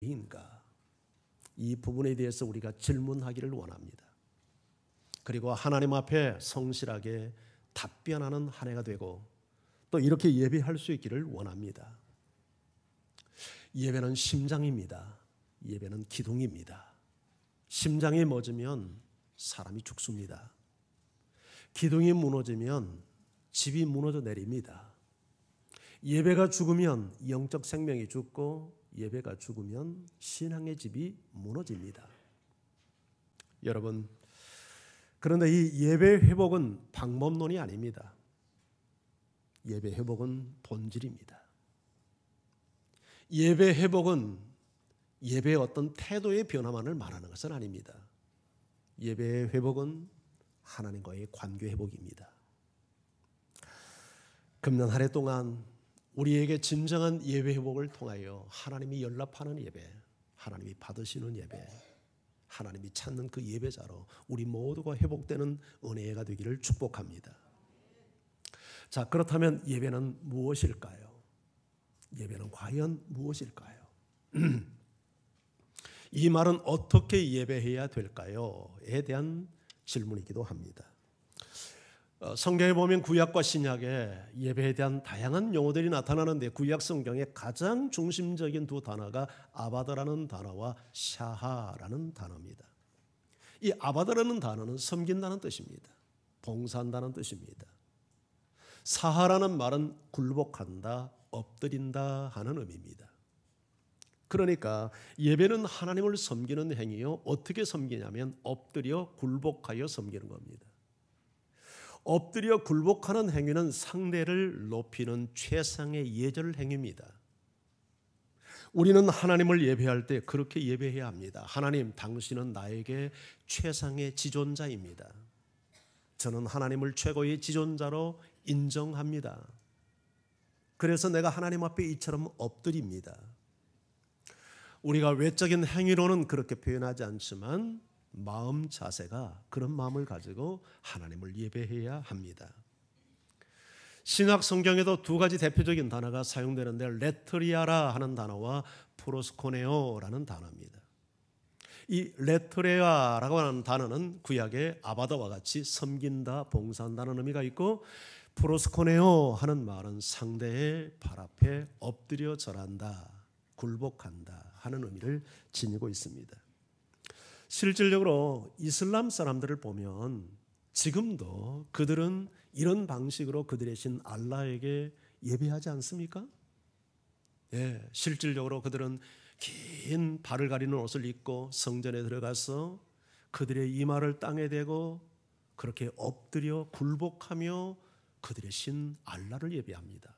인가? 이 부분에 대해서 우리가 질문하기를 원합니다. 그리고 하나님 앞에 성실하게 답변하는 한 해가 되고 또 이렇게 예배할 수 있기를 원합니다. 예배는 심장입니다. 예배는 기둥입니다. 심장이 멎으면 사람이 죽습니다. 기둥이 무너지면 집이 무너져 내립니다. 예배가 죽으면 영적 생명이 죽고 예배가 죽으면 신앙의 집이 무너집니다. 여러분, 그런데 이 예배 회복은 방법론이 아닙니다. 예배 회복은 본질입니다. 예배 회복은 예배의 어떤 태도의 변화만을 말하는 것은 아닙니다. 예배의 회복은 하나님과의 관계 회복입니다. 금년 한 해 동안 우리에게 진정한 예배 회복을 통하여 하나님이 연락하는 예배, 하나님이 받으시는 예배, 하나님이 찾는 그 예배자로 우리 모두가 회복되는 은혜가 되기를 축복합니다. 자, 그렇다면 예배는 무엇일까요? 예배는 과연 무엇일까요? 이 말은 어떻게 예배해야 될까요?에 대한 질문이기도 합니다. 성경에 보면 구약과 신약에 예배에 대한 다양한 용어들이 나타나는데 구약 성경의 가장 중심적인 두 단어가 아바다라는 단어와 샤하라는 단어입니다. 이 아바다라는 단어는 섬긴다는 뜻입니다. 봉사한다는 뜻입니다. 사하라는 말은 굴복한다, 엎드린다 하는 의미입니다. 그러니까 예배는 하나님을 섬기는 행위요. 어떻게 섬기냐면 엎드려 굴복하여 섬기는 겁니다. 엎드려 굴복하는 행위는 상대를 높이는 최상의 예절 행위입니다. 우리는 하나님을 예배할 때 그렇게 예배해야 합니다. 하나님, 당신은 나에게 최상의 지존자입니다. 저는 하나님을 최고의 지존자로 인정합니다. 그래서 내가 하나님 앞에 이처럼 엎드립니다. 우리가 외적인 행위로는 그렇게 표현하지 않지만 마음 자세가 그런 마음을 가지고 하나님을 예배해야 합니다. 신약 성경에도 두 가지 대표적인 단어가 사용되는데 레트리아라 하는 단어와 프로스코네오라는 단어입니다. 이 레트레아라고 하는 단어는 구약의 아바다와 같이 섬긴다, 봉사한다는 의미가 있고 프로스코네오 하는 말은 상대의 발 앞에 엎드려 절한다, 굴복한다 하는 의미를 지니고 있습니다. 실질적으로 이슬람 사람들을 보면 지금도 그들은 이런 방식으로 그들의 신 알라에게 예배하지 않습니까? 예, 실질적으로 그들은 긴 발을 가리는 옷을 입고 성전에 들어가서 그들의 이마를 땅에 대고 그렇게 엎드려 굴복하며 그들의 신 알라를 예배합니다.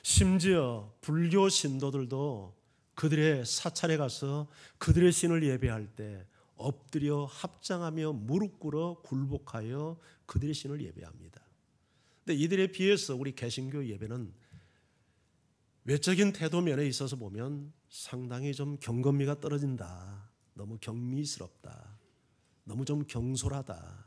심지어 불교 신도들도 그들의 사찰에 가서 그들의 신을 예배할 때 엎드려 합장하며 무릎 꿇어 굴복하여 그들의 신을 예배합니다. 그런데 이들에 비해서 우리 개신교 예배는 외적인 태도 면에 있어서 보면 상당히 좀 경건미가 떨어진다. 너무 경미스럽다. 너무 좀 경솔하다.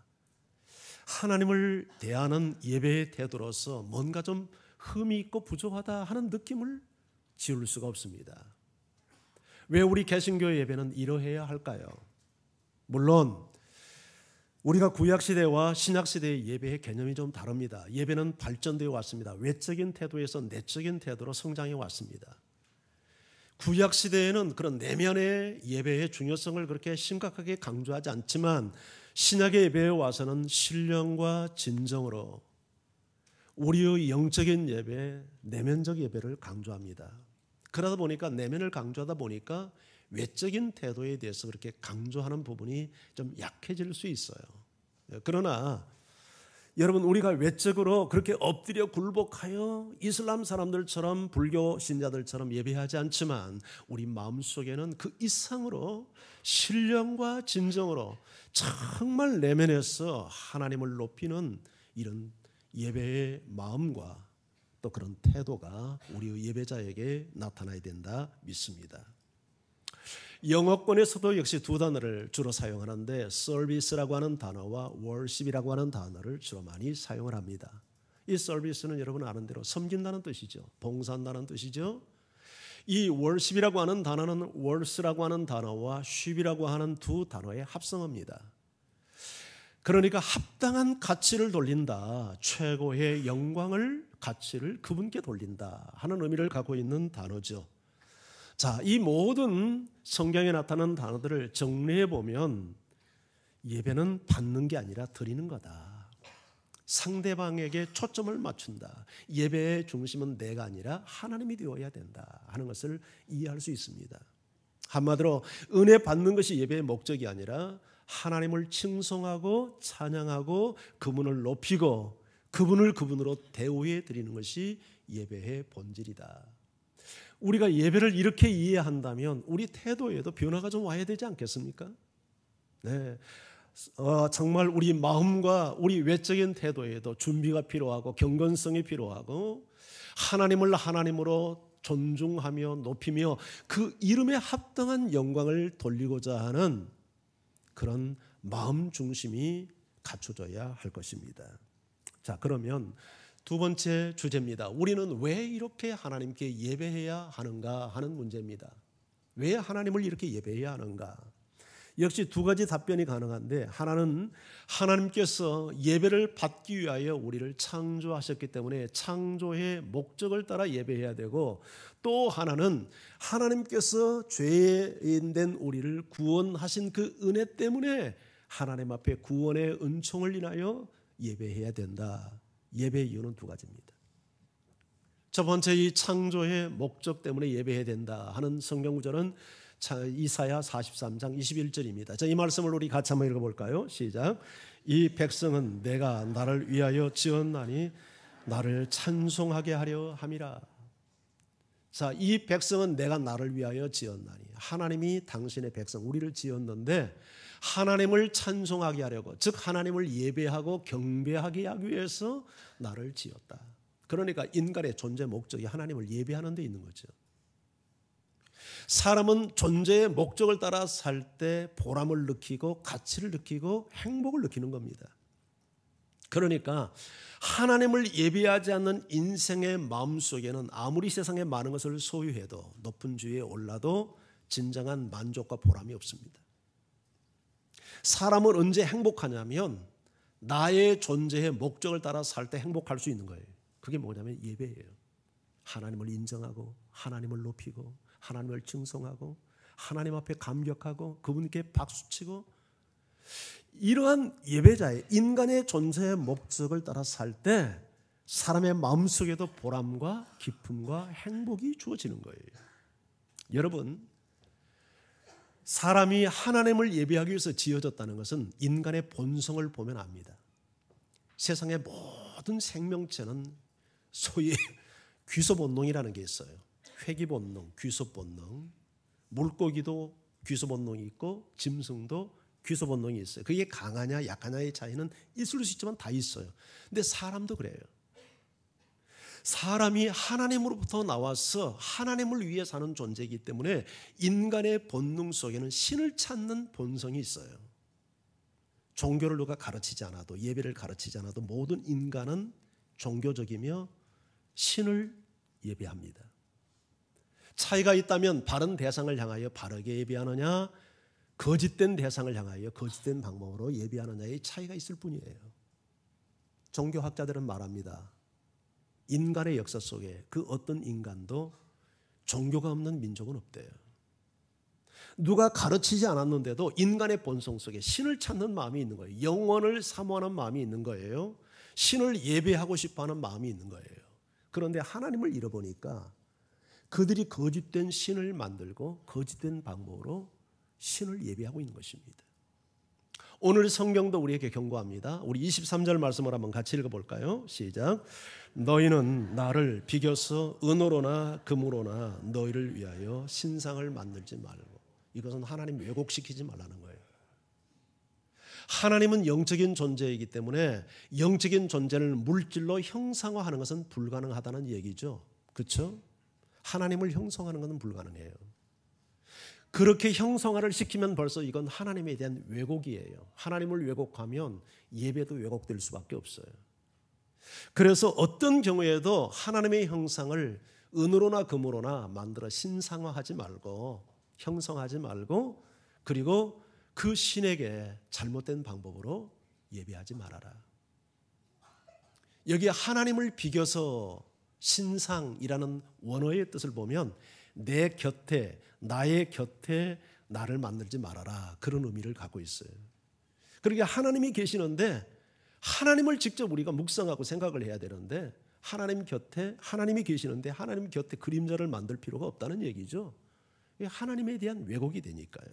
하나님을 대하는 예배의 태도로서 뭔가 좀 흠이 있고 부족하다 하는 느낌을 지울 수가 없습니다. 왜 우리 개신교 예배는 이러해야 할까요? 물론 우리가 구약시대와 신약시대의 예배의 개념이 좀 다릅니다. 예배는 발전되어 왔습니다. 외적인 태도에서 내적인 태도로 성장해 왔습니다. 구약시대에는 그런 내면의 예배의 중요성을 그렇게 심각하게 강조하지 않지만 신약의 예배에 와서는 신령과 진정으로 우리의 영적인 예배, 내면적 예배를 강조합니다. 그러다 보니까 내면을 강조하다 보니까 외적인 태도에 대해서 그렇게 강조하는 부분이 좀 약해질 수 있어요. 그러나 여러분, 우리가 외적으로 그렇게 엎드려 굴복하여 이슬람 사람들처럼 불교 신자들처럼 예배하지 않지만 우리 마음속에는 그 이상으로 신령과 진정으로 정말 내면에서 하나님을 높이는 이런 예배의 마음과 또 그런 태도가 우리의 예배자에게 나타나야 된다 믿습니다. 영어권에서도 역시 두 단어를 주로 사용하는데 서비스라고 하는 단어와 월십이라고 하는 단어를 주로 많이 사용을 합니다. 이 서비스는 여러분 아는 대로 섬긴다는 뜻이죠. 봉사한다는 뜻이죠. 이 월십이라고 하는 단어는 월스라고 하는 단어와 쉽이라고 하는 두 단어의 합성어입니다. 그러니까 합당한 가치를 돌린다, 최고의 영광을, 가치를 그분께 돌린다 하는 의미를 갖고 있는 단어죠. 자, 이 모든 성경에 나타나는 단어들을 정리해 보면 예배는 받는 게 아니라 드리는 거다. 상대방에게 초점을 맞춘다. 예배의 중심은 내가 아니라 하나님이 되어야 된다 하는 것을 이해할 수 있습니다. 한마디로 은혜 받는 것이 예배의 목적이 아니라 하나님을 칭송하고 찬양하고 그분을 높이고 그분을 그분으로 대우해 드리는 것이 예배의 본질이다. 우리가 예배를 이렇게 이해한다면 우리 태도에도 변화가 좀 와야 되지 않겠습니까? 네, 정말 우리 마음과 우리 외적인 태도에도 준비가 필요하고 경건성이 필요하고 하나님을 하나님으로 존중하며 높이며 그 이름에 합당한 영광을 돌리고자 하는 그런 마음 중심이 갖춰져야 할 것입니다. 자, 그러면 두 번째 주제입니다. 우리는 왜 이렇게 하나님께 예배해야 하는가 하는 문제입니다. 왜 하나님을 이렇게 예배해야 하는가? 역시 두 가지 답변이 가능한데, 하나는 하나님께서 예배를 받기 위하여 우리를 창조하셨기 때문에 창조의 목적을 따라 예배해야 되고, 또 하나는 하나님께서 죄인된 우리를 구원하신 그 은혜 때문에 하나님 앞에 구원의 은총을 인하여 예배해야 된다. 예배의 이유는 두 가지입니다. 첫 번째, 이 창조의 목적 때문에 예배해야 된다 하는 성경 구절은 이사야 43장 21절입니다. 자, 이 말씀을 우리 같이 한번 읽어볼까요? 시작. 이 백성은 내가 나를 위하여 지었나니 나를 찬송하게 하려 함이라. 자, 이 백성은 내가 나를 위하여 지었나니, 하나님이 당신의 백성 우리를 지었는데 하나님을 찬송하게 하려고, 즉 하나님을 예배하고 경배하게 하기 위해서 나를 지었다. 그러니까 인간의 존재 목적이 하나님을 예배하는 데 있는 거죠. 사람은 존재의 목적을 따라 살 때 보람을 느끼고 가치를 느끼고 행복을 느끼는 겁니다. 그러니까 하나님을 예배하지 않는 인생의 마음속에는 아무리 세상에 많은 것을 소유해도, 높은 지위에 올라도 진정한 만족과 보람이 없습니다. 사람은 언제 행복하냐면 나의 존재의 목적을 따라 살 때 행복할 수 있는 거예요. 그게 뭐냐면 예배예요. 하나님을 인정하고 하나님을 높이고 하나님을 칭송하고 하나님 앞에 감격하고 그분께 박수치고, 이러한 예배자의 인간의 존재의 목적을 따라 살 때 사람의 마음속에도 보람과 기쁨과 행복이 주어지는 거예요. 여러분, 사람이 하나님을 예배하기 위해서 지어졌다는 것은 인간의 본성을 보면 압니다. 세상의 모든 생명체는 소위 귀소 본능이라는 게 있어요. 회귀 본능, 귀소 본능. 물고기도 귀소 본능이 있고 짐승도 귀소 본능이 있어요. 그게 강하냐 약하냐의 차이는 있을 수 있지만 다 있어요. 근데 사람도 그래요. 사람이 하나님으로부터 나와서 하나님을 위해 사는 존재이기 때문에 인간의 본능 속에는 신을 찾는 본성이 있어요. 종교를 누가 가르치지 않아도, 예배를 가르치지 않아도 모든 인간은 종교적이며 신을 예배합니다. 차이가 있다면 바른 대상을 향하여 바르게 예배하느냐, 거짓된 대상을 향하여 거짓된 방법으로 예배하느냐의 차이가 있을 뿐이에요. 종교학자들은 말합니다. 인간의 역사 속에 그 어떤 인간도 종교가 없는 민족은 없대요. 누가 가르치지 않았는데도 인간의 본성 속에 신을 찾는 마음이 있는 거예요. 영원을 사모하는 마음이 있는 거예요. 신을 예배하고 싶어하는 마음이 있는 거예요. 그런데 하나님을 잃어보니까 그들이 거짓된 신을 만들고 거짓된 방법으로 신을 예배하고 있는 것입니다. 오늘 성경도 우리에게 경고합니다. 우리 23절 말씀을 한번 같이 읽어볼까요? 시작. 너희는 나를 비교서 은으로나 금으로나 너희를 위하여 신상을 만들지 말고. 이것은 하나님 왜곡시키지 말라는 거예요. 하나님은 영적인 존재이기 때문에 영적인 존재를 물질로 형상화하는 것은 불가능하다는 얘기죠. 그렇죠? 하나님을 형성하는 것은 불가능해요. 그렇게 형성화를 시키면 벌써 이건 하나님에 대한 왜곡이에요. 하나님을 왜곡하면 예배도 왜곡될 수밖에 없어요. 그래서 어떤 경우에도 하나님의 형상을 은으로나 금으로나 만들어 신상화하지 말고 형성하지 말고 그리고 그 신에게 잘못된 방법으로 예배하지 말아라. 여기 하나님을 비교서 신상이라는 원어의 뜻을 보면 내 곁에 나의 곁에 나를 만들지 말아라 그런 의미를 갖고 있어요. 그러니까 하나님이 계시는데 하나님을 직접 우리가 묵상하고 생각을 해야 되는데 하나님 곁에 하나님이 계시는데 하나님 곁에 그림자를 만들 필요가 없다는 얘기죠. 하나님에 대한 왜곡이 되니까요.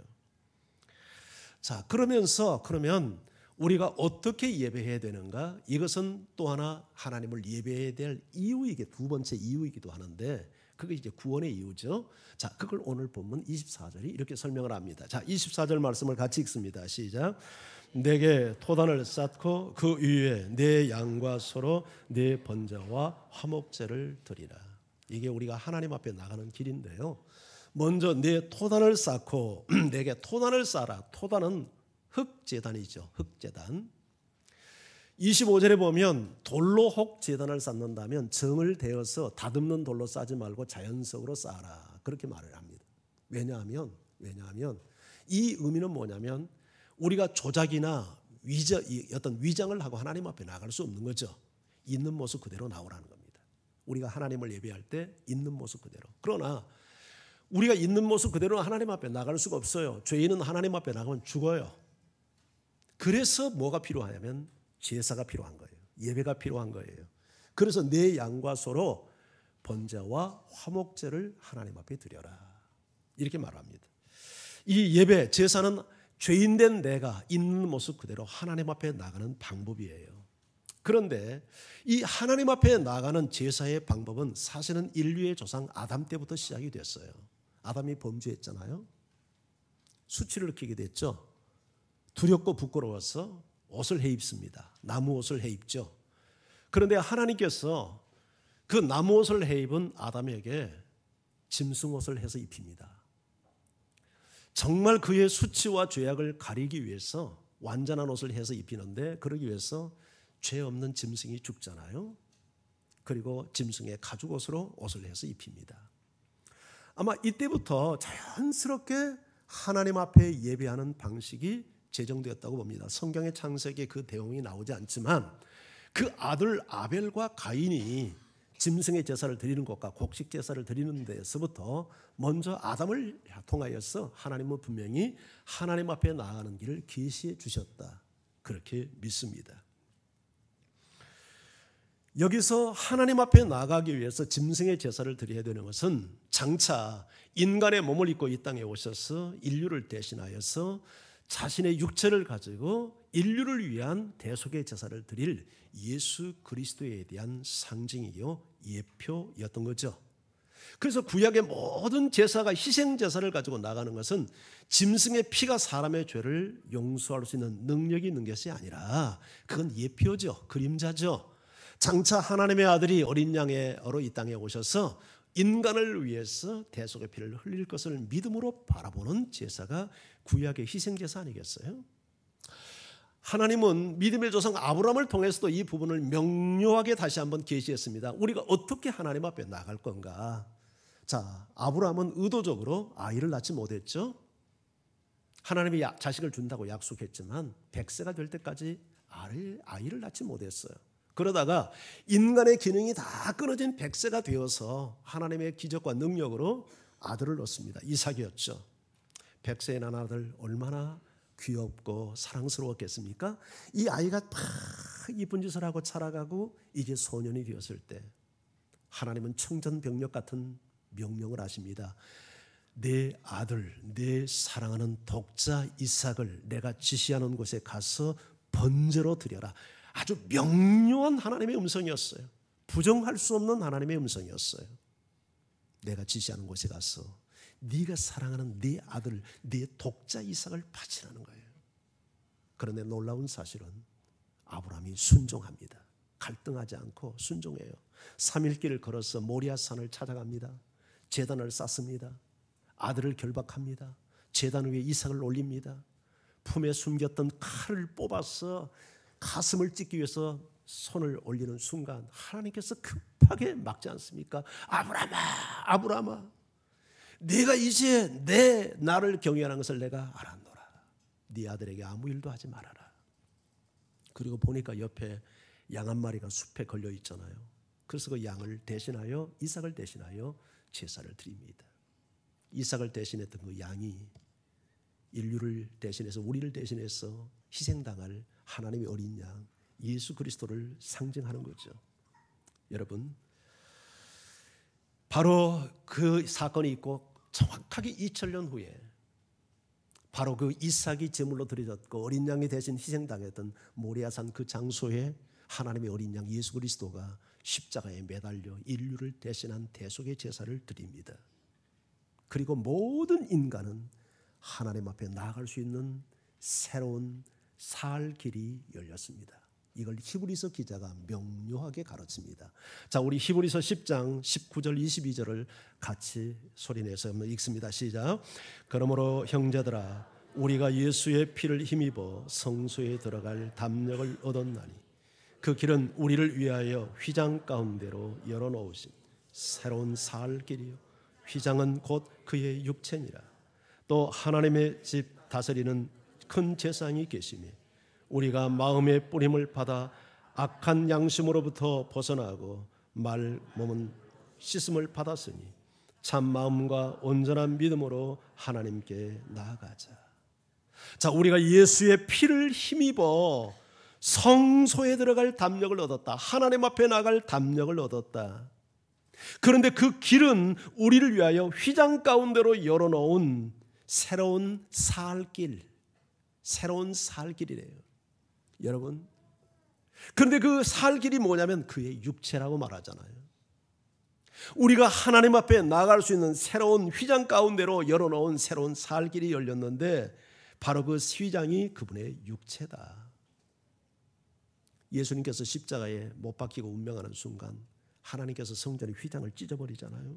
자, 그러면 우리가 어떻게 예배해야 되는가? 이것은 또 하나 하나님을 예배해야 될 이유이게 두 번째 이유이기도 하는데 그게 이제 구원의 이유죠. 자, 그걸 오늘 본문 24절이 이렇게 설명을 합니다. 자, 24절 말씀을 같이 읽습니다. 시작. 내게 토단을 쌓고 그 위에 내 양과 소로 내 번제와 화목제를 드리라. 이게 우리가 하나님 앞에 나가는 길인데요. 먼저 내 토단을 쌓고 내게 토단을 쌓아라. 토단은 흙제단이죠. 흙제단. 25절에 보면 돌로 혹 제단을 쌓는다면 정을 대어서 다듬는 돌로 쌓지 말고 자연석으로 쌓아라. 그렇게 말을 합니다. 왜냐하면 이 의미는 뭐냐면 우리가 조작이나 어떤 위장을 하고 하나님 앞에 나갈 수 없는 거죠. 있는 모습 그대로 나오라는 겁니다. 우리가 하나님을 예배할 때 있는 모습 그대로. 그러나 우리가 있는 모습 그대로 하나님 앞에 나갈 수가 없어요. 죄인은 하나님 앞에 나가면 죽어요. 그래서 뭐가 필요하냐면 제사가 필요한 거예요. 예배가 필요한 거예요. 그래서 내 양과 소로 번제와 화목제를 하나님 앞에 드려라. 이렇게 말합니다. 이 예배, 제사는 죄인된 내가 있는 모습 그대로 하나님 앞에 나가는 방법이에요. 그런데 이 하나님 앞에 나가는 제사의 방법은 사실은 인류의 조상 아담 때부터 시작이 됐어요. 아담이 범죄했잖아요. 수치를 느끼게 됐죠. 두렵고 부끄러워서 옷을 해입습니다. 나무 옷을 해입죠. 그런데 하나님께서 그 나무 옷을 해입은 아담에게 짐승 옷을 해서 입힙니다. 정말 그의 수치와 죄악을 가리기 위해서 완전한 옷을 해서 입히는데 그러기 위해서 죄 없는 짐승이 죽잖아요. 그리고 짐승의 가죽 옷으로 옷을 해서 입힙니다. 아마 이때부터 자연스럽게 하나님 앞에 예배하는 방식이 제정되었다고 봅니다. 성경의 창세기에 그 내용이 나오지 않지만 그 아들 아벨과 가인이 짐승의 제사를 드리는 것과 곡식 제사를 드리는 데서부터 먼저 아담을 통하여서 하나님은 분명히 하나님 앞에 나아가는 길을 계시해 주셨다. 그렇게 믿습니다. 여기서 하나님 앞에 나아가기 위해서 짐승의 제사를 드려야 되는 것은 장차 인간의 몸을 입고 이 땅에 오셔서 인류를 대신하여서 자신의 육체를 가지고 인류를 위한 대속의 제사를 드릴 예수 그리스도에 대한 상징이요 예표였던 거죠. 그래서 구약의 모든 제사가 희생 제사를 가지고 나가는 것은 짐승의 피가 사람의 죄를 용서할 수 있는 능력이 있는 것이 아니라 그건 예표죠. 그림자죠. 장차 하나님의 아들이 어린 양으로 이 땅에 오셔서 인간을 위해서 대속의 피를 흘릴 것을 믿음으로 바라보는 제사가 구약의 희생제사 아니겠어요? 하나님은 믿음의 조상 아브라함을 통해서도 이 부분을 명료하게 다시 한번 계시했습니다. 우리가 어떻게 하나님 앞에 나갈 건가? 자, 아브라함은 의도적으로 아이를 낳지 못했죠. 하나님이 자식을 준다고 약속했지만 100세가 될 때까지 아이를 낳지 못했어요. 그러다가 인간의 기능이 다 끊어진 100세가 되어서 하나님의 기적과 능력으로 아들을 얻습니다. 이삭이었죠. 100세에 난 아들 얼마나 귀엽고 사랑스러웠겠습니까? 이 아이가 막 이쁜 짓을 하고 자라가고 이제 소년이 되었을 때 하나님은 청전병력 같은 명령을 하십니다. 내 아들, 내 사랑하는 독자 이삭을 내가 지시하는 곳에 가서 번제로 드려라. 아주 명료한 하나님의 음성이었어요. 부정할 수 없는 하나님의 음성이었어요. 내가 지시하는 곳에 가서 네가 사랑하는 네 아들, 네 독자 이삭을 바치라는 거예요. 그런데 놀라운 사실은 아브라함이 순종합니다. 갈등하지 않고 순종해요. 3일 길을 걸어서 모리아산을 찾아갑니다. 제단을 쌓습니다. 아들을 결박합니다. 제단 위에 이삭을 올립니다. 품에 숨겼던 칼을 뽑아서 가슴을 찢기 위해서 손을 올리는 순간 하나님께서 급하게 막지 않습니까? 아브라함아, 아브라함아, 네가 이제 나를 경외하는 것을 내가 알았노라. 네 아들에게 아무 일도 하지 말아라. 그리고 보니까 옆에 양 한 마리가 숲에 걸려 있잖아요. 그래서 그 양을 대신하여, 이삭을 대신하여 제사를 드립니다. 이삭을 대신했던 그 양이 인류를 대신해서, 우리를 대신해서 희생당할 하나님의 어린 양 예수 그리스도를 상징하는 거죠. 여러분, 바로 그 사건이 있고 정확하게 2000년 후에 바로 그 이삭이 제물로 드려졌고 어린 양이 대신 희생당했던 모리아산 그 장소에 하나님의 어린 양 예수 그리스도가 십자가에 매달려 인류를 대신한 대속의 제사를 드립니다. 그리고 모든 인간은 하나님 앞에 나아갈 수 있는 새로운 살 길이 열렸습니다. 이걸 히브리서 기자가 명료하게 가르칩니다. 자, 우리 히브리서 10장 19절 22절을 같이 소리내서 읽습니다. 시작. 그러므로 형제들아, 우리가 예수의 피를 힘입어 성소에 들어갈 담력을 얻었나니 그 길은 우리를 위하여 휘장 가운데로 열어놓으신 새로운 살 길이요, 휘장은 곧 그의 육체니라. 또 하나님의 집 다스리는 큰 제사장이 계시니 우리가 마음의 뿌림을 받아 악한 양심으로부터 벗어나고 말 몸은 씻음을 받았으니 참 마음과 온전한 믿음으로 하나님께 나아가자. 자, 우리가 예수의 피를 힘입어 성소에 들어갈 담력을 얻었다. 하나님 앞에 나갈 담력을 얻었다. 그런데 그 길은 우리를 위하여 휘장 가운데로 열어놓은 새로운 살길, 새로운 살길이래요. 여러분, 그런데 그 살길이 뭐냐면 그의 육체라고 말하잖아요. 우리가 하나님 앞에 나아갈 수 있는 새로운 휘장 가운데로 열어놓은 새로운 살길이 열렸는데 바로 그 휘장이 그분의 육체다. 예수님께서 십자가에 못 박히고 운명하는 순간 하나님께서 성전의 휘장을 찢어버리잖아요.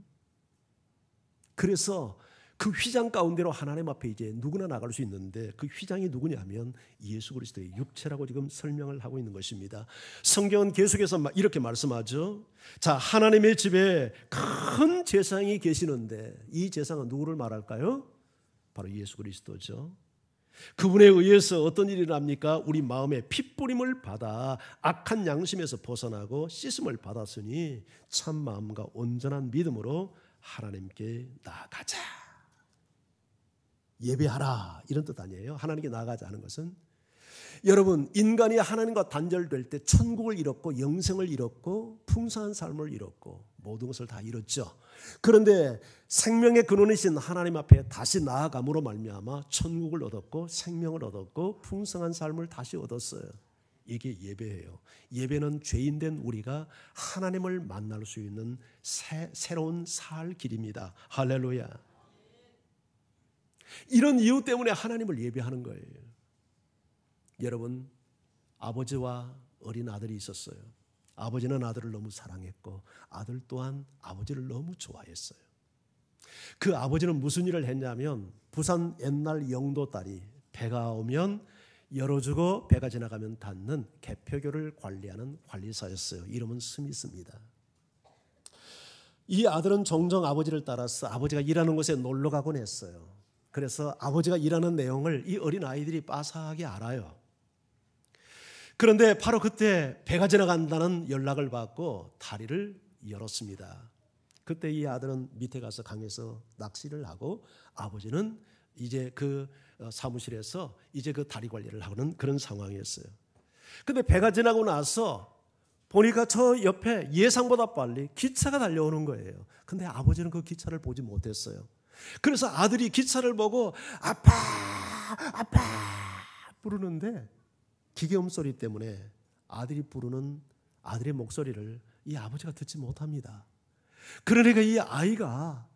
그래서 그 휘장 가운데로 하나님 앞에 이제 누구나 나갈 수 있는데 그 휘장이 누구냐면 예수 그리스도의 육체라고 지금 설명을 하고 있는 것입니다. 성경은 계속해서 이렇게 말씀하죠. 자, 하나님의 집에 큰 제사장이 계시는데 이 제사장은 누구를 말할까요? 바로 예수 그리스도죠. 그분에 의해서 어떤 일이 일어납니까? 우리 마음에 핏부림을 받아 악한 양심에서 벗어나고 씻음을 받았으니 참 마음과 온전한 믿음으로 하나님께 나아가자. 예배하라, 이런 뜻 아니에요. 하나님께 나아가자 하는 것은, 여러분, 인간이 하나님과 단절될 때 천국을 잃었고 영생을 잃었고 풍성한 삶을 잃었고 모든 것을 다 잃었죠. 그런데 생명의 근원이신 하나님 앞에 다시 나아감으로 말미암아 천국을 얻었고 생명을 얻었고 풍성한 삶을 다시 얻었어요. 이게 예배예요. 예배는 죄인된 우리가 하나님을 만날 수 있는 새로운 살 길입니다. 할렐루야. 이런 이유 때문에 하나님을 예배하는 거예요. 여러분, 아버지와 어린 아들이 있었어요. 아버지는 아들을 너무 사랑했고 아들 또한 아버지를 너무 좋아했어요. 그 아버지는 무슨 일을 했냐면 부산 옛날 영도 딸이 배가 오면 열어주고 배가 지나가면 닫는 개표교를 관리하는 관리사였어요. 이름은 스미스입니다. 이 아들은 종종 아버지를 따라서 아버지가 일하는 곳에 놀러 가곤 했어요. 그래서 아버지가 일하는 내용을 이 어린 아이들이 빠삭하게 알아요. 그런데 바로 그때 배가 지나간다는 연락을 받고 다리를 열었습니다. 그때 이 아들은 밑에 가서 강에서 낚시를 하고 아버지는 이제 그 사무실에서 이제 그 다리 관리를 하는 그런 상황이었어요. 근데 배가 지나고 나서 보니까 저 옆에 예상보다 빨리 기차가 달려오는 거예요. 근데 아버지는 그 기차를 보지 못했어요. 그래서 아들이 기차를 보고 아빠 아빠 부르는데 기계음 소리 때문에 아들이 부르는 아들의 목소리를 이 아버지가 듣지 못합니다. 그러니까 이 아이가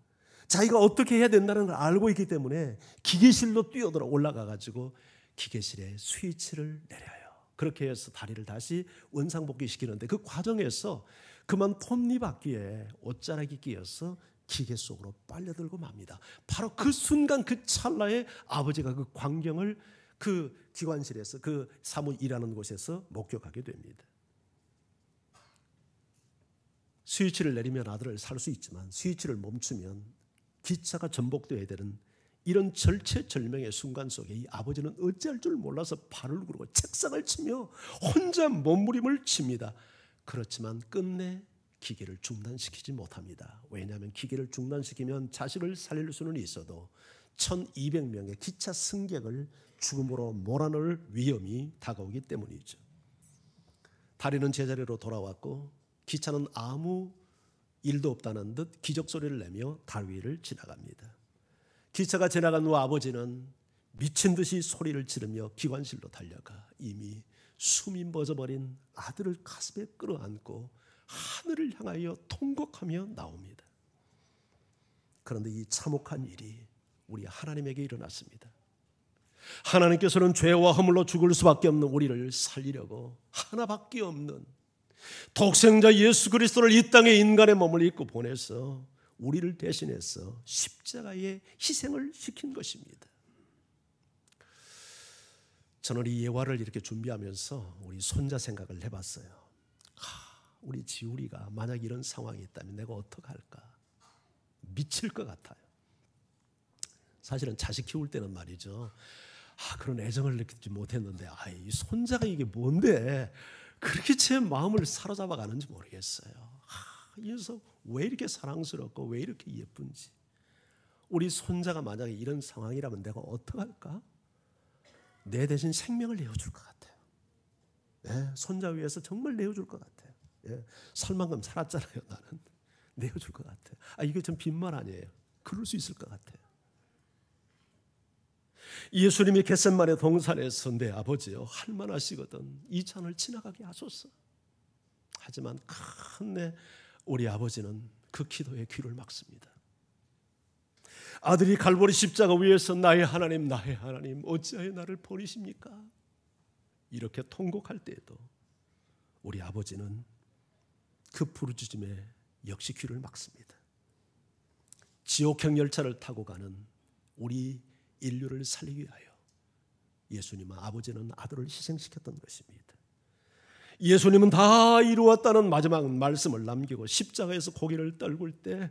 자기가 어떻게 해야 된다는 걸 알고 있기 때문에 기계실로 뛰어들어 올라가가지고 기계실에 스위치를 내려요. 그렇게 해서 다리를 다시 원상복귀시키는데 그 과정에서 그만 톱니바퀴에 옷자락이 끼어서 기계 속으로 빨려들고 맙니다. 바로 그 순간 그 찰나에 아버지가 그 광경을 그 기관실에서 그 사무 일하는 곳에서 목격하게 됩니다. 스위치를 내리면 아들을 살 수 있지만 스위치를 멈추면 기차가 전복되어야 되는 이런 절체절명의 순간 속에 이 아버지는 어찌할 줄 몰라서 발을 구르고 책상을 치며 혼자 몸부림을 칩니다. 그렇지만 끝내 기계를 중단시키지 못합니다. 왜냐하면 기계를 중단시키면 자식을 살릴 수는 있어도 1200명의 기차 승객을 죽음으로 몰아넣을 위험이 다가오기 때문이죠. 다리는 제자리로 돌아왔고 기차는 아무 일도 없다는 듯 기적소리를 내며 달 위를 지나갑니다. 기차가 지나간 후 아버지는 미친 듯이 소리를 지르며 기관실로 달려가 이미 숨이 멎어버린 아들을 가슴에 끌어안고 하늘을 향하여 통곡하며 나옵니다. 그런데 이 참혹한 일이 우리 하나님에게 일어났습니다. 하나님께서는 죄와 허물로 죽을 수밖에 없는 우리를 살리려고 하나밖에 없는 독생자 예수 그리스도를 이 땅에 인간의 몸을 입고 보내서 우리를 대신해서 십자가의 희생을 시킨 것입니다. 저는 이 예화를 이렇게 준비하면서 우리 손자 생각을 해봤어요. 우리 지우리가 만약 이런 상황이 있다면 내가 어떡할까? 미칠 것 같아요. 사실은 자식 키울 때는 말이죠. 그런 애정을 느끼지 못했는데 이 손자가 이게 뭔데 그렇게 제 마음을 사로잡아 가는지 모르겠어요. 이 녀석 왜 이렇게 사랑스럽고 왜 이렇게 예쁜지. 우리 손자가 만약에 이런 상황이라면 내가 어떡할까? 내 대신 생명을 내어줄 것 같아요. 네, 손자 위해서 정말 내어줄 것 같아요. 네, 살 만큼 살았잖아요. 나는 내어줄 것 같아요. 이게 좀 빈말 아니에요. 그럴 수 있을 것 같아요. 예수님이 겟세마네 동산에서 내 아버지요 할만하시거든 이 잔을 지나가게 하소서. 하지만 끝내 우리 아버지는 그 기도에 귀를 막습니다. 아들이 갈보리 십자가 위에서 나의 하나님 어찌하여 나를 버리십니까? 이렇게 통곡할 때에도 우리 아버지는 그 부르짖음에 역시 귀를 막습니다. 지옥행 열차를 타고 가는 우리 인류를 살리기 위하여 예수님은 아버지는 아들을 희생시켰던 것입니다. 예수님은 다 이루었다는 마지막 말씀을 남기고 십자가에서 고개를 떨굴 때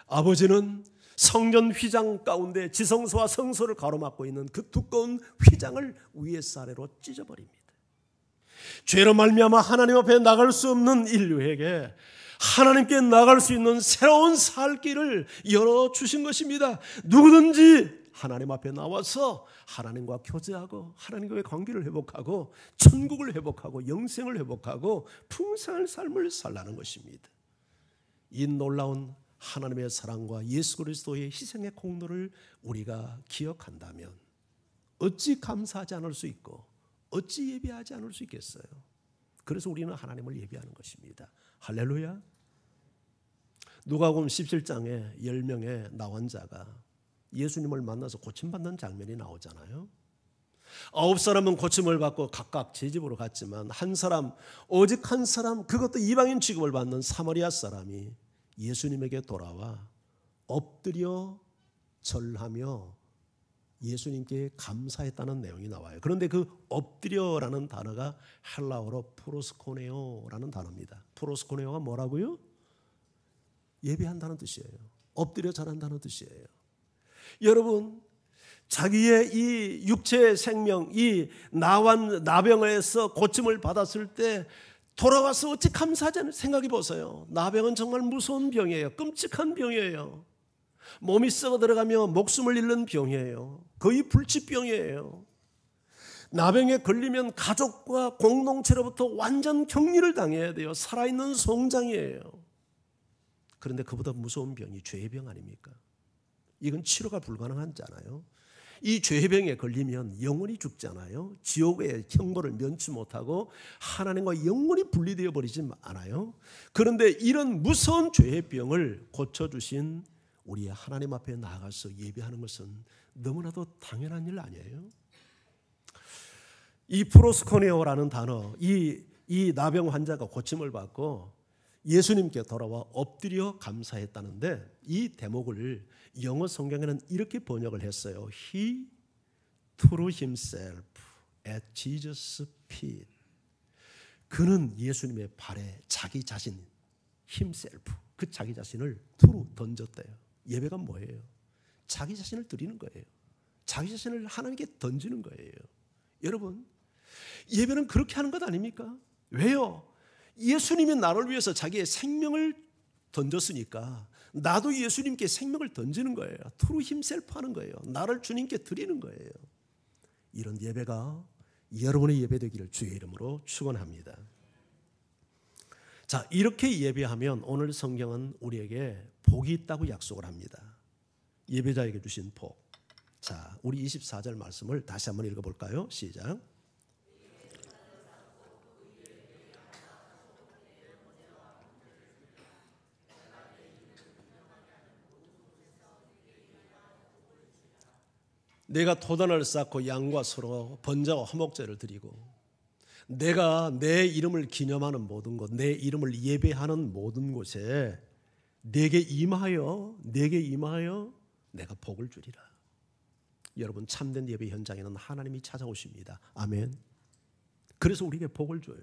아버지는 성전 휘장 가운데 지성소와 성소를 가로막고 있는 그 두꺼운 휘장을 위에서 아래로 찢어버립니다. 죄로 말미암아 하나님 앞에 나갈 수 없는 인류에게 하나님께 나갈 수 있는 새로운 살 길을 열어주신 것입니다. 누구든지 하나님 앞에 나와서 하나님과 교제하고 하나님과의 관계를 회복하고 천국을 회복하고 영생을 회복하고 풍성한 삶을 살라는 것입니다. 이 놀라운 하나님의 사랑과 예수 그리스도의 희생의 공로를 우리가 기억한다면 어찌 감사하지 않을 수 있고 어찌 예배하지 않을 수 있겠어요? 그래서 우리는 하나님을 예배하는 것입니다. 할렐루야. 누가복음 17장에 10명의 나환자가 예수님을 만나서 고침받는 장면이 나오잖아요. 9사람은 고침을 받고 각각 제 집으로 갔지만 오직 한 사람, 그것도 이방인 취급을 받는 사마리아 사람이 예수님에게 돌아와 엎드려 절하며 예수님께 감사했다는 내용이 나와요. 그런데 그 엎드려라는 단어가 헬라어로 프로스코네오라는 단어입니다. 프로스코네오가 뭐라고요? 예배한다는 뜻이에요. 엎드려 절한다는 뜻이에요. 여러분, 자기의 이 육체의 생명, 이 나병에서 고침을 받았을 때 돌아와서 어찌 감사하지 않을 생각해 보세요. 나병은 정말 무서운 병이에요. 끔찍한 병이에요. 몸이 썩어 들어가며 목숨을 잃는 병이에요. 거의 불치병이에요. 나병에 걸리면 가족과 공동체로부터 완전 격리를 당해야 돼요. 살아있는 송장이에요. 그런데 그보다 무서운 병이 죄의 병 아닙니까? 이건 치료가 불가능하잖아요. 이 죄의 병에 걸리면 영원히 죽잖아요. 지옥의 형벌을 면치 못하고 하나님과 영원히 분리되어 버리지 않아요. 그런데 이런 무서운 죄의 병을 고쳐주신 우리 하나님 앞에 나아가서 예배하는 것은 너무나도 당연한 일 아니에요? 이 프로스코네오라는 단어, 이 나병 환자가 고침을 받고 예수님께 돌아와 엎드려 감사했다는데 이 대목을 영어 성경에는 이렇게 번역을 했어요. He threw himself at Jesus' feet. 그는 예수님의 발에 자기 자신 himself, 그 자기 자신을 투로 던졌대요. 예배가 뭐예요? 자기 자신을 드리는 거예요. 자기 자신을 하나님께 던지는 거예요. 여러분, 예배는 그렇게 하는 것 아닙니까? 왜요? 예수님이 나를 위해서 자기의 생명을 던졌으니까 나도 예수님께 생명을 던지는 거예요. 투루 힘셀프 하는 거예요. 나를 주님께 드리는 거예요. 이런 예배가 여러분의 예배 되기를 주의 이름으로 축원합니다. 자, 이렇게 예배하면 오늘 성경은 우리에게 복이 있다고 약속을 합니다. 예배자에게 주신 복. 자, 우리 24절 말씀을 다시 한번 읽어볼까요? 시작. 내가 토단을 쌓고 양과 소로 번제와 화목제를 드리고 내가 내 이름을 기념하는 모든 곳, 내 이름을 예배하는 모든 곳에 내게 임하여 내가 복을 주리라. 여러분, 참된 예배 현장에는 하나님이 찾아오십니다. 아멘. 그래서 우리에게 복을 줘요.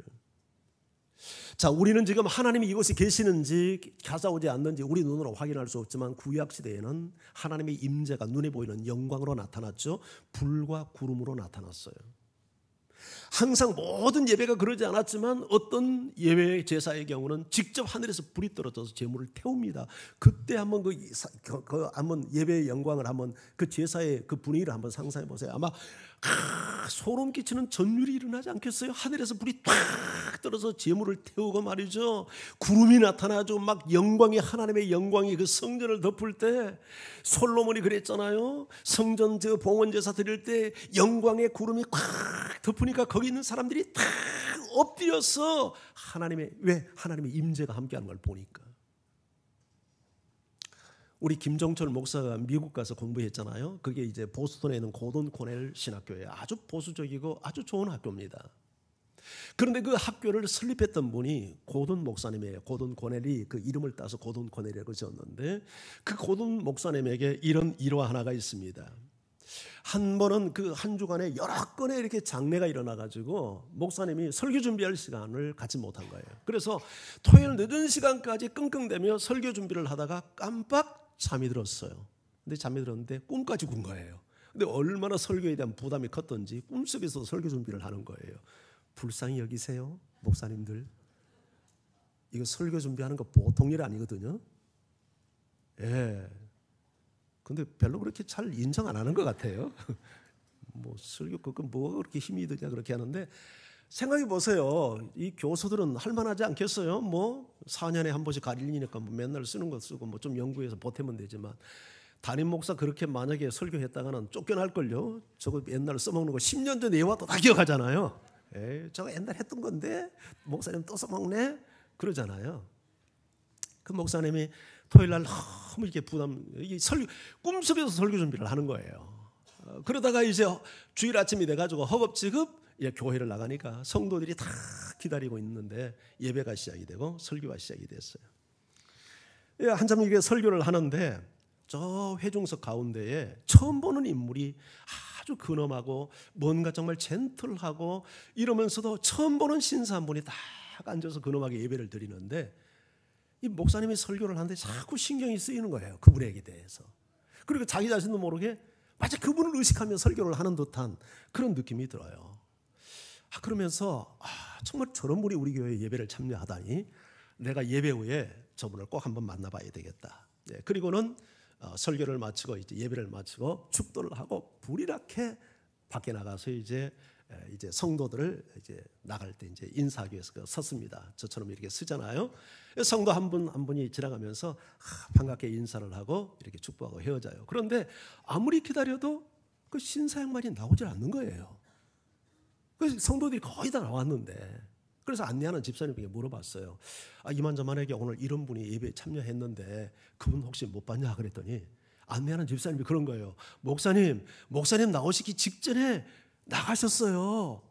자, 우리는 지금 하나님이 이곳에 계시는지 찾아오지 않는지 우리 눈으로 확인할 수 없지만 구약 시대에는 하나님의 임재가 눈에 보이는 영광으로 나타났죠. 불과 구름으로 나타났어요. 항상 모든 예배가 그러지 않았지만 어떤 예배 제사의 경우는 직접 하늘에서 불이 떨어져서 제물을 태웁니다. 그때 한번 한번 예배의 영광을 한번 그 제사의 그 분위기를 한번 상상해 보세요. 아마 소름 끼치는 전율이 일어나지 않겠어요? 하늘에서 불이 탁 떨어져 제물을 태우고 말이죠. 구름이 나타나죠. 막 영광이, 하나님의 영광이 그 성전을 덮을 때 솔로몬이 그랬잖아요. 성전 저 봉헌 제사 드릴 때 영광의 구름이 꽉 덮으니까 거기 있는 사람들이 다 엎드려서 하나님의 임재가 함께하는 걸 보니까. 우리 김종철 목사가 미국 가서 공부했잖아요. 그게 이제 보스턴에 있는 고든 코넬 신학교예요. 아주 보수적이고 아주 좋은 학교입니다. 그런데 그 학교를 설립했던 분이 고든 목사님이에요. 고든 코넬이 그 이름을 따서 고든 코넬이라고 지었는데 그 고든 목사님에게 이런 일화 하나가 있습니다. 한 번은 그 한 주간에 여러 건의 이렇게 장례가 일어나가지고 목사님이 설교 준비할 시간을 갖지 못한 거예요. 그래서 토요일 늦은 시간까지 끙끙대며 설교 준비를 하다가 깜빡 잠이 들었어요. 근데 잠이 들었는데 꿈까지 꾼 거예요. 근데 얼마나 설교에 대한 부담이 컸던지 꿈속에서 설교 준비를 하는 거예요. 불쌍히 여기세요, 목사님들. 이거 설교 준비하는 거 보통 일 아니거든요. 예. 근데 별로 그렇게 잘 인정 안 하는 것 같아요. 뭐 설교 그거 뭐가 그렇게 힘이 드냐 그렇게 하는데 생각해 보세요. 이 교수들은 할 만하지 않겠어요? 뭐 4년에 한 번씩 가릴리니까 뭐 맨날 쓰는 거 쓰고 뭐 좀 연구해서 보태면 되지만 담임 목사 그렇게 만약에 설교했다가는 쫓겨날 걸요. 저거 옛날 써먹는 거 10년 전 예화도 다 기억하잖아요. 에이, 저거 옛날 했던 건데 목사님 또 써먹네 그러잖아요. 그 목사님이 토요일 날 너무 이렇게 꿈속에서 설교 준비를 하는 거예요. 그러다가 이제 주일 아침이 돼가지고 허겁지겁 교회를 나가니까 성도들이 다 기다리고 있는데 예배가 시작이 되고 설교가 시작이 됐어요. 한참 이게 설교를 하는데 저 회중석 가운데에 처음 보는 인물이 아주 근엄하고 뭔가 정말 젠틀하고 이러면서도 처음 보는 신사 한 분이 딱 앉아서 근엄하게 예배를 드리는데 이 목사님이 설교를 하는데 자꾸 신경이 쓰이는 거예요. 그분에게 대해서. 그리고 자기 자신도 모르게 마치 그분을 의식하며 설교를 하는 듯한 그런 느낌이 들어요. 그러면서 정말 저런 분이 우리 교회 예배를 참여하다니 내가 예배 후에 저분을 꼭 한번 만나봐야 되겠다. 그리고는 설교를 마치고 이제 예배를 마치고 축도를 하고 불이 나게 밖에 나가서 이제 성도들을 이제 나갈 때 이제 인사하기 위해서 섰습니다. 저처럼 이렇게 서잖아요. 성도 한 분 한 분이 지나가면서 반갑게 인사를 하고 이렇게 축복하고 헤어져요. 그런데 아무리 기다려도 그 신사 양반이 나오질 않는 거예요. 그래서 성도들이 거의 다 나왔는데 그래서 안내하는 집사님에게 물어봤어요. 이만저만하게 오늘 이런 분이 예배에 참여했는데 그분 혹시 못 봤냐 그랬더니 안내하는 집사님이 그런 거예요. 목사님 나오시기 직전에 나가셨어요.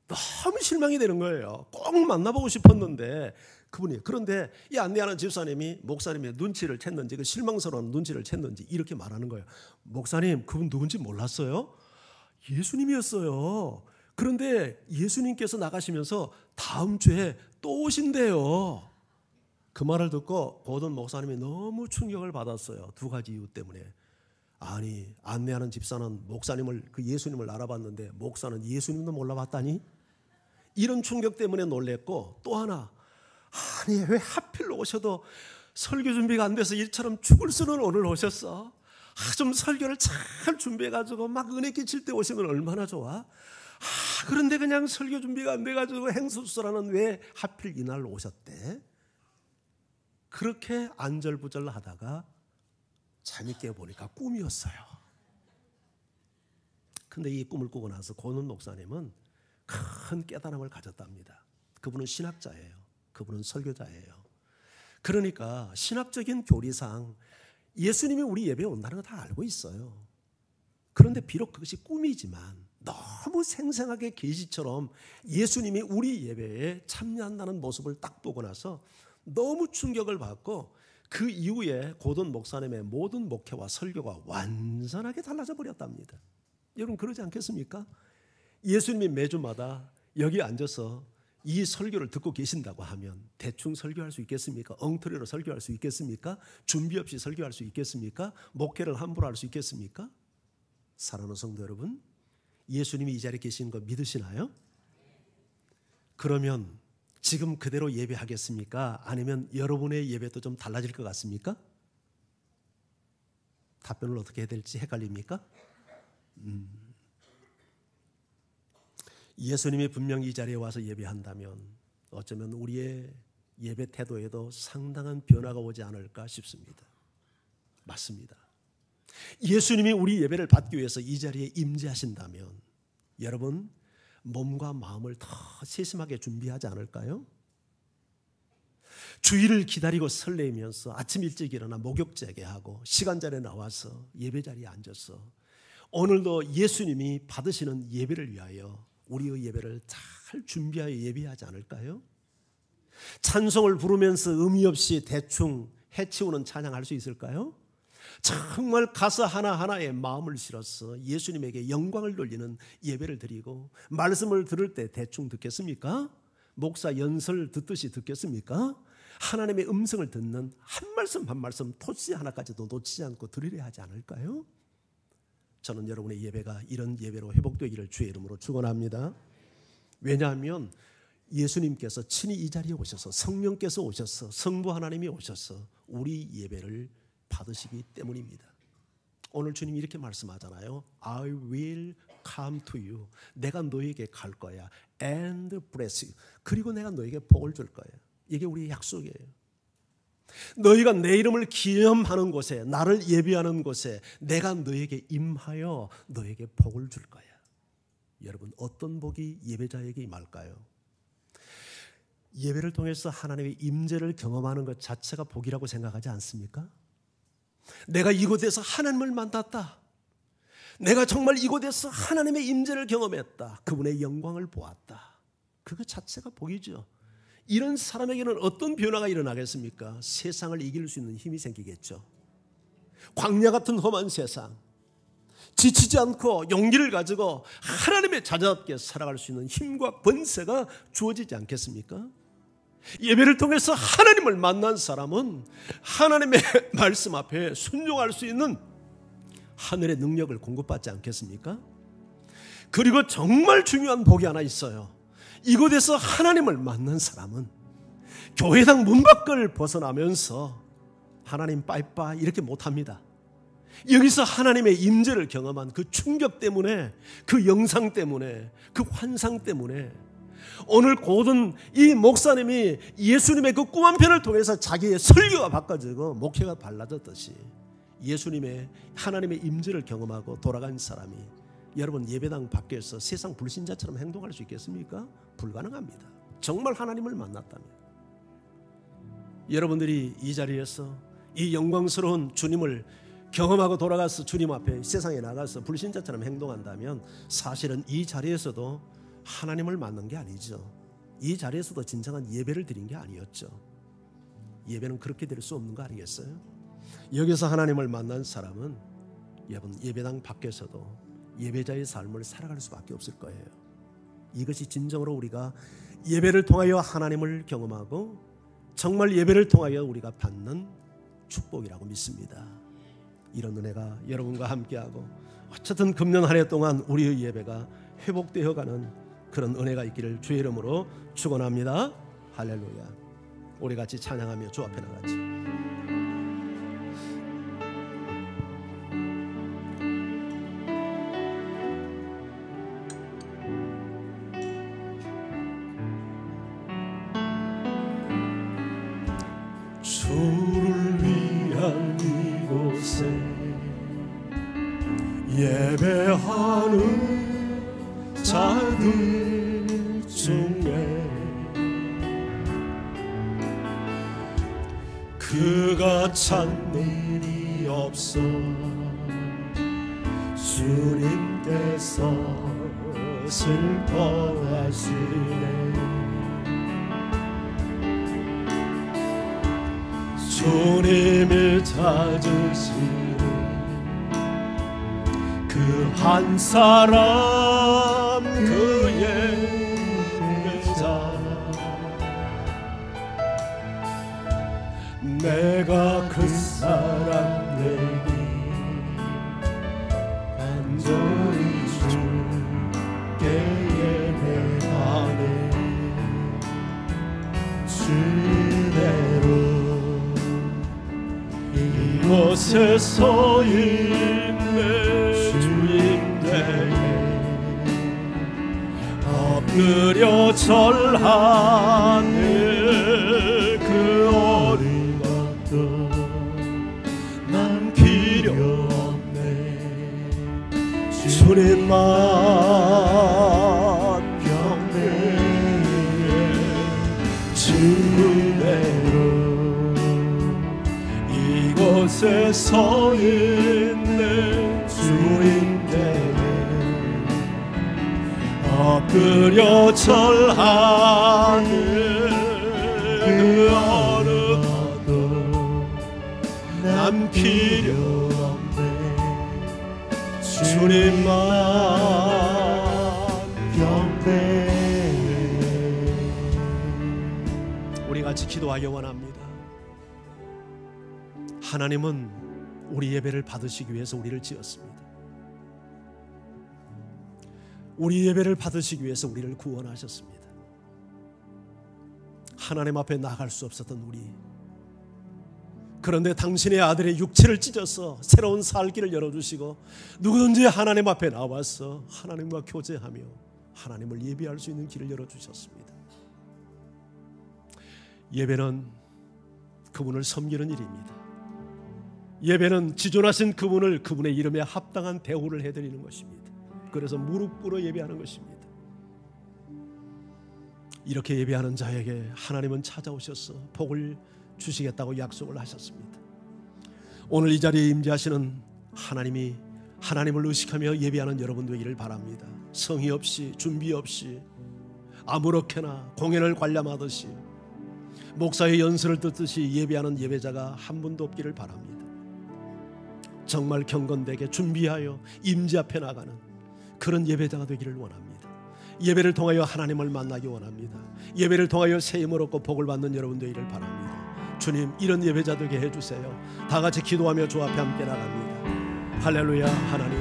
너무 실망이 되는 거예요. 꼭 만나보고 싶었는데 그분이. 그런데 이 안내하는 집사님이 목사님의 눈치를 챘는지 그 실망스러운 눈치를 챘는지 이렇게 말하는 거예요. 목사님 그분 누군지 몰랐어요? 예수님이었어요. 그런데 예수님께서 나가시면서 다음 주에 또 오신대요. 그 말을 듣고 고든 목사님이 너무 충격을 받았어요. 두 가지 이유 때문에. 아니, 안내하는 집사는 목사님을, 그 예수님을 알아봤는데 목사는 예수님도 몰라봤다니? 이런 충격 때문에 놀랬고, 또 하나, 아니 왜 하필 오셔도 설교 준비가 안 돼서 이처럼 죽을 수는 오늘 오셨어? 좀 설교를 잘 준비해가지고 막 은혜 끼칠 때 오시면 얼마나 좋아? 그런데 그냥 설교 준비가 안 돼가지고 행수수라는 왜 하필 이날 오셨대? 그렇게 안절부절 하다가 재밌게 보니까 꿈이었어요. 근데 이 꿈을 꾸고 나서 고는 목사님은 큰 깨달음을 가졌답니다. 그분은 신학자예요. 그분은 설교자예요. 그러니까 신학적인 교리상 예수님이 우리 예배에 온다는 거 다 알고 있어요. 그런데 비록 그것이 꿈이지만 너무 생생하게 계시처럼 예수님이 우리 예배에 참여한다는 모습을 딱 보고 나서 너무 충격을 받고, 그 이후에 고든 목사님의 모든 목회와 설교가 완전하게 달라져 버렸답니다. 여러분 그러지 않겠습니까? 예수님이 매주마다 여기 앉아서 이 설교를 듣고 계신다고 하면 대충 설교할 수 있겠습니까? 엉터리로 설교할 수 있겠습니까? 준비 없이 설교할 수 있겠습니까? 목회를 함부로 할 수 있겠습니까? 사랑하는 성도 여러분, 예수님이 이 자리에 계시는 거 믿으시나요? 그러면 지금 그대로 예배하겠습니까? 아니면 여러분의 예배도 좀 달라질 것 같습니까? 답변을 어떻게 해야 될지 헷갈립니까? 예수님이 분명히 이 자리에 와서 예배한다면 어쩌면 우리의 예배 태도에도 상당한 변화가 오지 않을까 싶습니다. 맞습니다. 예수님이 우리 예배를 받기 위해서 이 자리에 임재하신다면 여러분 몸과 마음을 더 세심하게 준비하지 않을까요? 주일을 기다리고 설레면서 아침 일찍 일어나 목욕제게 하고 시간 전에 나와서 예배 자리에 앉아서 오늘도 예수님이 받으시는 예배를 위하여 우리의 예배를 잘 준비하여 예배하지 않을까요? 찬송을 부르면서 의미 없이 대충 해치우는 찬양할 수 있을까요? 정말 가사 하나하나에 마음을 실어서 예수님에게 영광을 돌리는 예배를 드리고, 말씀을 들을 때 대충 듣겠습니까? 목사 연설 듣듯이 듣겠습니까? 하나님의 음성을 듣는 한 말씀 한 말씀 토시 하나까지도 놓치지 않고 들으려 하지 않을까요? 저는 여러분의 예배가 이런 예배로 회복되기를 주의 이름으로 축원합니다. 왜냐하면 예수님께서 친히 이 자리에 오셔서, 성령께서 오셔서, 성부 하나님이 오셔서 우리 예배를 받으시기 때문입니다. 오늘 주님이 이렇게 말씀하잖아요. I will come to you. 내가 너에게 갈 거야. And bless you. 그리고 내가 너에게 복을 줄 거야. 이게 우리의 약속이에요. 너희가 내 이름을 기념하는 곳에, 나를 예배하는 곳에 내가 너에게 임하여 너에게 복을 줄 거야. 여러분 어떤 복이 예배자에게 임할까요? 예배를 통해서 하나님의 임재를 경험하는 것 자체가 복이라고 생각하지 않습니까? 내가 이곳에서 하나님을 만났다. 내가 정말 이곳에서 하나님의 임재를 경험했다. 그분의 영광을 보았다. 그것 자체가 복이죠. 이런 사람에게는 어떤 변화가 일어나겠습니까? 세상을 이길 수 있는 힘이 생기겠죠. 광야 같은 험한 세상, 지치지 않고 용기를 가지고 하나님의 자녀답게 살아갈 수 있는 힘과 권세가 주어지지 않겠습니까? 예배를 통해서 하나님을 만난 사람은 하나님의 말씀 앞에 순종할 수 있는 하늘의 능력을 공급받지 않겠습니까? 그리고 정말 중요한 복이 하나 있어요. 이곳에서 하나님을 만난 사람은 교회당 문 밖을 벗어나면서 하나님 빠이빠이 이렇게 못합니다. 여기서 하나님의 임재를 경험한 그 충격 때문에, 그 영상 때문에, 그 환상 때문에 오늘 고든 이 목사님이 예수님의 그 꿈 한 편을 통해서 자기의 설교가 바꿔지고 목회가 달라졌듯이 예수님의 하나님의 임재를 경험하고 돌아간 사람이 여러분 예배당 밖에서 세상 불신자처럼 행동할 수 있겠습니까? 불가능합니다. 정말 하나님을 만났다면. 여러분들이 이 자리에서 이 영광스러운 주님을 경험하고 돌아가서 주님 앞에 세상에 나가서 불신자처럼 행동한다면 사실은 이 자리에서도 하나님을 만난 게 아니죠. 이 자리에서도 진정한 예배를 드린 게 아니었죠. 예배는 그렇게 될 수 없는 거 아니겠어요? 여기서 하나님을 만난 사람은 여러분 예배당 밖에서도 예배자의 삶을 살아갈 수밖에 없을 거예요. 이것이 진정으로 우리가 예배를 통하여 하나님을 경험하고 정말 예배를 통하여 우리가 받는 축복이라고 믿습니다. 이런 은혜가 여러분과 함께하고 어쨌든 금년 한 해 동안 우리의 예배가 회복되어가는 그런 은혜가 있기를 주의 이름으로 축원합니다. 할렐루야. 우리 같이 찬양하며 주 앞에 나가지. 주를 위한 이곳에 예배하는 자들 중에 그가 찾는 일이 없어 주님께서 슬퍼하시네. 주님을 찾으시는 그 한 사람 그 예배자 내가 그 사람 되기 간절히 주께 예배하네. 주대로 이곳에 서 있네. 주인되게 엎드려 절하네. 그 어린 것도 난 필요 없네. 주님만 경배해. 주대로 이곳에 서 있는 주인되게 엎드려 절하는 그 어느 것도 난 필요 없네. 주님만 경배해. 우리 같이 기도하기 원합니다. 하나님은 우리 예배를 받으시기 위해서 우리를 지었습니다. 우리 예배를 받으시기 위해서 우리를 구원하셨습니다. 하나님 앞에 나갈 수 없었던 우리, 그런데 당신의 아들의 육체를 찢어서 새로운 살 길을 열어주시고 누구든지 하나님 앞에 나와서 하나님과 교제하며 하나님을 예배할 수 있는 길을 열어주셨습니다. 예배는 그분을 섬기는 일입니다. 예배는 지존하신 그분의 이름에 합당한 대우를 해드리는 것입니다. 그래서 무릎 꿇어 예배하는 것입니다. 이렇게 예배하는 자에게 하나님은 찾아오셔서 복을 주시겠다고 약속을 하셨습니다. 오늘 이 자리에 임재하시는 하나님이 하나님을 의식하며 예배하는 여러분 되기를 바랍니다. 성의 없이 준비 없이 아무렇게나 공연을 관람하듯이 목사의 연설을 듣듯이 예배하는 예배자가 한 분도 없기를 바랍니다. 정말 경건되게 준비하여 임재 앞에 나가는 그런 예배자가 되기를 원합니다. 예배를 통하여 하나님을 만나기 원합니다. 예배를 통하여 새 힘을 얻고 복을 받는 여러분 되기를 바랍니다. 주님, 이런 예배자 되게 해주세요. 다 같이 기도하며 주 앞에 함께 나갑니다. 할렐루야. 하나님,